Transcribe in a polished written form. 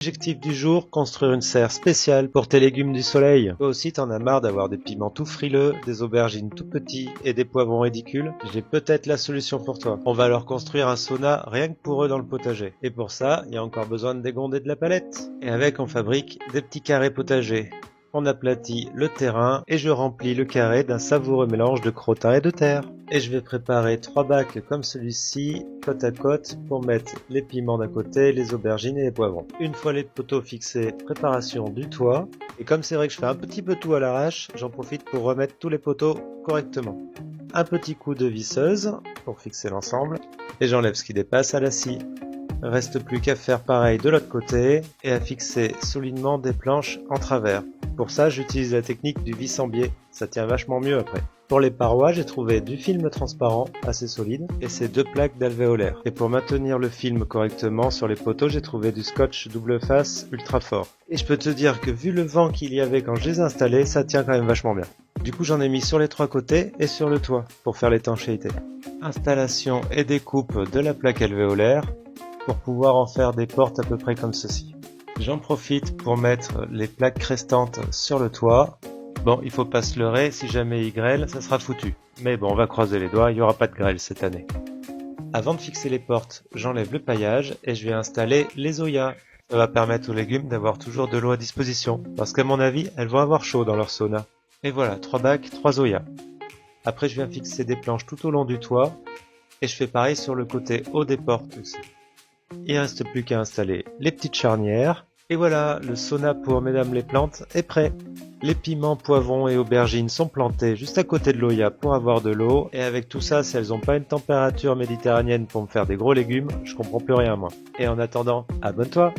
Objectif du jour, construire une serre spéciale pour tes légumes du soleil. Toi aussi t'en as marre d'avoir des piments tout frileux, des aubergines tout petits et des poivrons ridicules? J'ai peut-être la solution pour toi. On va leur construire un sauna rien que pour eux dans le potager. Et pour ça, il y a encore besoin de dégonder de la palette. Et avec on fabrique des petits carrés potagers. On aplatit le terrain et je remplis le carré d'un savoureux mélange de crottin et de terre. Et je vais préparer 3 bacs comme celui-ci, côte à côte, pour mettre les piments d'un côté, les aubergines et les poivrons. Une fois les poteaux fixés, préparation du toit. Et comme c'est vrai que je fais un petit peu tout à l'arrache, j'en profite pour remettre tous les poteaux correctement. Un petit coup de visseuse pour fixer l'ensemble. Et j'enlève ce qui dépasse à la scie. Reste plus qu'à faire pareil de l'autre côté et à fixer solidement des planches en travers. Pour ça, j'utilise la technique du vis en biais, ça tient vachement mieux après. Pour les parois, j'ai trouvé du film transparent assez solide et ces 2 plaques d'alvéolaire. Et pour maintenir le film correctement sur les poteaux, j'ai trouvé du scotch double face ultra fort. Et je peux te dire que vu le vent qu'il y avait quand je les ai installés, ça tient quand même vachement bien. Du coup, j'en ai mis sur les 3 côtés et sur le toit pour faire l'étanchéité. Installation et découpe de la plaque alvéolaire pour pouvoir en faire des portes à peu près comme ceci. J'en profite pour mettre les plaques restantes sur le toit. Bon, il faut pas se leurrer, si jamais il grêle, ça sera foutu. Mais bon, on va croiser les doigts, il n'y aura pas de grêle cette année. Avant de fixer les portes, j'enlève le paillage et je vais installer les oyas. Ça va permettre aux légumes d'avoir toujours de l'eau à disposition, parce qu'à mon avis, elles vont avoir chaud dans leur sauna. Et voilà, 3 bacs, 3 oyas. Après, je viens fixer des planches tout au long du toit, et je fais pareil sur le côté haut des portes aussi. Il reste plus qu'à installer les petites charnières. Et voilà, le sauna pour mesdames les plantes est prêt. Les piments, poivrons et aubergines sont plantés juste à côté de l'oya pour avoir de l'eau. Et avec tout ça, si elles n'ont pas une température méditerranéenne pour me faire des gros légumes, je comprends plus rien moi. Et en attendant, abonne-toi!